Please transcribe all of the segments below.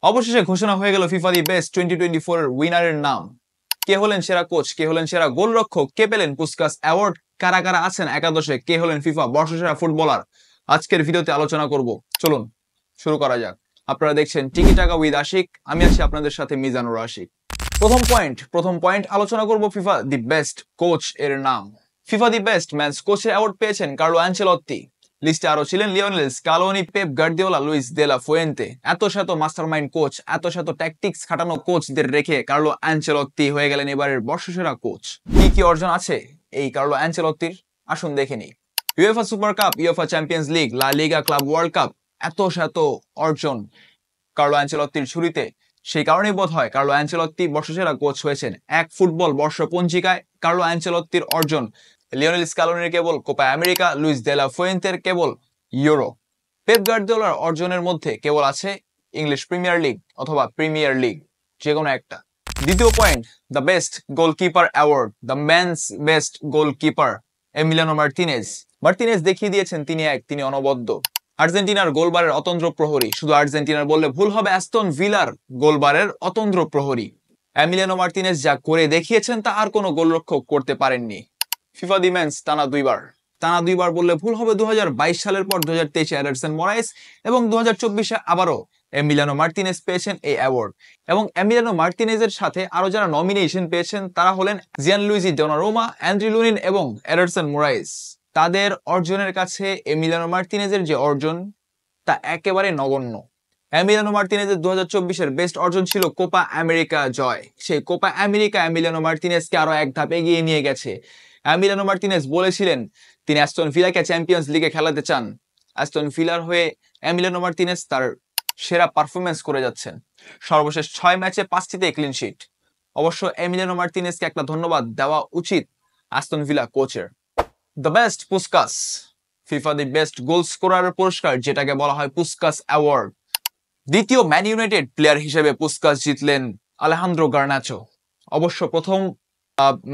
অবশেষে ঘোষণা হয়ে গেল ফিফা দি বেস্ট 2024 এর উইনারের নাম। কে হলেন সেরা কোচ, কে হলেন সেরা গোলরক্ষক, কে পেলেন পুস্কাস অ্যাওয়ার্ড, কারা কারা আছেন একাদশে, কে হলেন ফিফা বর্ষসেরা ফুটবলার, আজকের ভিডিওতে আলোচনা করব। চলুন শুরু করা যাক। আপনারা দেখছেন টিকি টাকা উইথ আশিক, আমি আছি আপনাদের সাথে মিজানুর আশিক। প্রথম পয়েন্ট আলোচনা করব ফিফা দি বেস্ট কোচ এর নাম। ফিফা দি বেস্ট ম্যানস কোচের অ্যাওয়ার্ড পেয়েছেন কার্লো আনচেলত্তি। লিস্টে আরো ছিলেন Lionel Scaloni, Pep Guardiola, Luis de la Fuente. এত শত মাস্টারমাইন্ড কোচ, এত শত ট্যাকটিক্স খাটানো কোচদের রেখে কার্লো আনচেলত্তি হয়ে গেলেন এবারের বর্ষসেরা কোচ। কি কি অর্জন আছে এই কার্লো আনচেলত্তির, আসুন দেখে নিই। UEFA super cup, UEFA champions league, লা লিগা, ক্লাব ওয়ার্ল্ড কাপ, এত শত অর্জন কার্লো আনচেলত্তির ঝুড়িতে। সেই কারণেই বোধ হয় কার্লো আনচেলত্তি বর্ষসেরা কোচ হয়েছেন। এক ফুটবল বর্ষ পঞ্জিকায় কার্লো আনচেলত্তির অর্জন। লিওনেল স্কালোনির কেবল কোপা আমেরিকা, লুইস দে লা ফুয়েন্তের কেবল ইউরো। পেপ গার্দিওলার অর্জনের মধ্যে কেবল আছে ইংলিশ প্রিমিয়ার লিগ অথবা প্রিমিয়ার লিগ, যে কোনো একটা। দ্বিতীয় point, the best goalkeeper award, the men's best goalkeeper Emiliano Martinez দেখিয়ে দিয়েছেন তিনি অনবদ্য। আর্জেন্টিনার গোলবারের অতন্দ্র প্রহরী, শুধু আর্জেন্টিনার বললে ভুল হবে, অ্যাস্টন ভিলার গোলবারের অতন্দ্র প্রহরী এমিলিয়ানো মার্তিনেজ যা করে দেখিয়েছেন তা আর কোনো গোলরক্ষক করতে পারেননি। ফিফা দি মেন্স টানা দুইবার বললে ভুল হবে, 2022 সালের পর 2023-এ এডারসন মোরাইস এবং 2024-এ আবারও এমিলিয়ানো মার্তিনেজ পেয়েছেন এই অ্যাওয়ার্ড। এবং এমিলিয়ানো মার্তিনেজের সাথে আরো যারা নমিনেশন পেয়েছেন তারা হলেন জিয়ানলুইজি ডোনারুমা, অ্যান্ড্রি লুনিন এবং এডারসন মোরাইস। তাদের অর্জনের কাছে এমিলিয়ানো মার্তিনেজের যে অর্জন তা একেবারে নগণ্য। এমিলিয়ানো মার্তিনেজের 2024-এর বেস্ট অর্জন ছিল কোপা আমেরিকা জয়। সেই কোপা আমেরিকা এমিলিয়ানো মার্তিনেজকে আরো এক ধাপ এগিয়ে নিয়ে গেছে। এমিলিয়ানো মার্তিনেজ বলেছিলেন তিনি অ্যাস্টন ভিলাকে চ্যাম্পিয়ন্স লিগে খেলাতে চান। অ্যাস্টন ভিলার হয়ে এমিলিয়ানো মার্তিনেজ তার সেরা পারফরমেন্স করে যাচ্ছেন। সর্বশেষ 6 ম্যাচে 5টিতে ক্লিন শিট। অবশ্য এমিলিয়ানো মার্তিনেজকে একটা ধন্যবাদ দেওয়া উচিত অ্যাস্টন ভিলা কোচের। The best Puskas, FIFA the best goal স্কোরারের পুরস্কার, যেটাকে বলা হয় পুস্কাস অ্যাওয়ার্ড। দ্বিতীয় ম্যান ইউনাইটেড প্লেয়ার হিসেবে পুস্কাস জিতলেন আলেহান্দ্রো গার্নাচো। অবশ্য প্রথম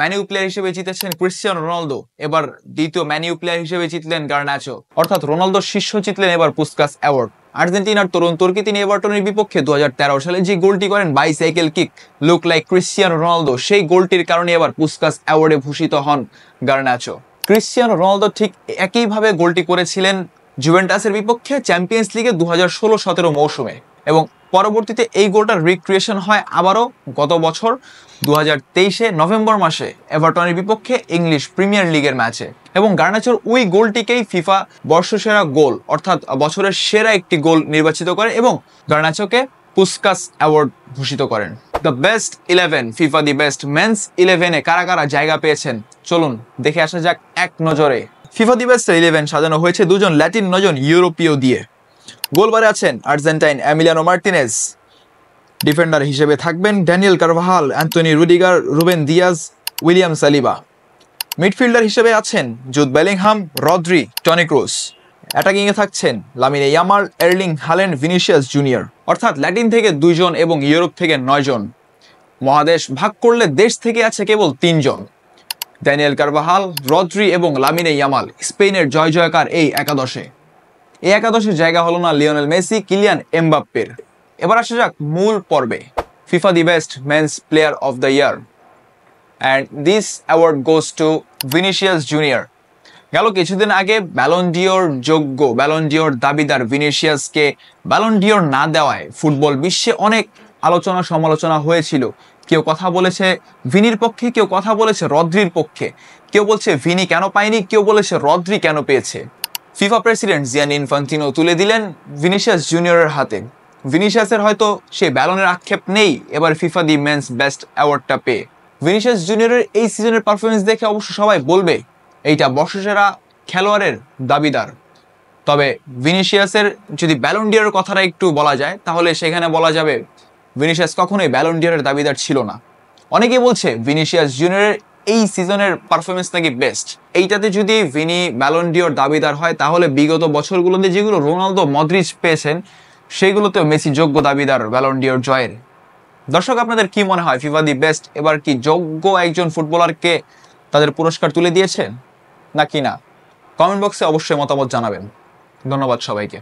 ম্যানিউ প্লেয়ার হিসেবে জিতেছেন ক্রিস্টিয়ানো রোনালদো, এবার দ্বিতীয় ম্যানিউ প্লেয়ার হিসেবে জিতলেন গার্নাচো, অর্থাৎ রোনালদোর শিষ্য জিতলেন এবার পুস্কাস অ্যাওয়ার্ড। আর্জেন্টিনার তরুণ তুর্কি, তিনি এভারটনের বিপক্ষে 2013 সালে যে গোলটি করেন bicycle kick, look like Cristiano Ronaldo, সেই গোলটির কারণে এবার পুস্কাস অ্যাওয়ার্ডে ভূষিত হন গার্নাচো। ক্রিস্টিয়ানো রোনালদো ঠিক একইভাবে গোলটি করেছিলেন জুভেন্টাসের বিপক্ষে চ্যাম্পিয়ন্স লিগে 2016-17 মৌসুমে, এবং পরবর্তীতে এই গোলটার রিক্রিয়েশন হয় আবারও গত বছর 2023-এ নভেম্বর মাসে এভারটনের বিপক্ষে ইংলিশ প্রিমিয়ার লিগের ম্যাচে। এবং গার্নাচোর ওই গোলটিকেই ফিফা বর্ষসেরা গোল অর্থাৎ বছরের সেরা একটি গোল নির্বাচিত করে এবং গার্নাচোকে পুস্কাস অ্যাওয়ার্ড ভূষিত করেন। The best 11, FIFA the best men's 11-এ কারা কারা জায়গা পেয়েছেন চলুন দেখে আসা যাক এক নজরে। ফিফা দি বেস্ট 11 সাজানো হয়েছে দুজন ল্যাটিন, 9জন ইউরোপীয় দিয়ে। গোলবারে আছেন আর্জেন্টাইন এমিলিয়ানো মার্তিনেজ, ডিফেন্ডার হিসেবে থাকবেন Daniel Carvajal, Antony Rudiger, Ruben Dias, William Saliba. Midfielder হিসেবে আছেন Jude Bellingham, Rodri, Toni Kroos. অ্যাটাকিংয়ে থাকছেন Lamine Yamal, Erling Haaland, Vinicius Junior. অর্থাৎ ল্যাটিন থেকে 2 জন এবং ইউরোপ থেকে 9 জন। মহাদেশ ভাগ করলে দেশ থেকে আছে কেবল 3 জন, ড্যানিয়েল কারভাহাল, রদ্রি এবং লামিনে ইয়ামাল। স্পেনের জয় জয়কার এই একাদশে। এই একাদশের জায়গা হলো না লিওনেল মেসি, কিলিয়ান এমবাপ্পের। এবার আসা যাক মূল পর্বে। FIFA the best men's player of the year, and this award goes to Vinicius Junior. গেল কিছুদিন আগে ব্যালন ডিওর যোগ্য, ব্যালন ডিওর দাবিদার ভিনিসিয়াসকে ব্যালন ডিওর না দেওয়ায় ফুটবল বিশ্বে অনেক আলোচনা সমালোচনা হয়েছিল। কেউ কথা বলেছে ভিনির পক্ষে, কেউ কথা বলেছে রদ্রির পক্ষে, কেউ বলছে ভিনি কেন পায়নি, কেউ বলেছে রদ্রি কেন পেয়েছে। ফিফা প্রেসিডেন্ট জিয়ানি ইনফান্তিনো তুলে দিলেন ভিনিসিয়াস জুনিয়রের হাতে। ভিনিসিয়াসের হয়তো সেই ব্যালনের আক্ষেপ নেই এবার ফিফা দি মেন্স বেস্ট অ্যাওয়ার্ডটা পেয়ে। ভিনিসিয়াস জুনিয়রের এই সিজনের পারফরমেন্স দেখে অবশ্য সবাই বলবে এইটা বর্ষসেরা খেলোয়াড়ের দাবিদার। তবে ভিনিসিয়াসের যদি ব্যালন ডিওরের কথাটা একটু বলা যায় তাহলে সেখানে বলা যাবে ভিনিসিয়াস কখনোই ব্যালন ডিওরের দাবিদার ছিল না। অনেকেই বলছে ভিনিসিয়াস জুনিয়রের এই সিজনের পারফরমেন্স নাকি বেস্ট। এইটাতে যদি ভিনি ব্যালন ডিওর দাবিদার হয় তাহলে বিগত বছরগুলোতে যেগুলো রোনালদো, মদ্রিচ পেয়েছেন সেইগুলোতেও মেসি যোগ্য দাবিদার ব্যালন ডিওর জয়ের। দর্শক, আপনাদের কি মনে হয় ফিফা দি বেস্ট এবার কি যোগ্য একজন ফুটবলারকে তাদের পুরস্কার তুলে দিয়েছেন নাকি না? কমেন্ট বক্সে অবশ্যই মতামত জানাবেন। ধন্যবাদ সবাইকে।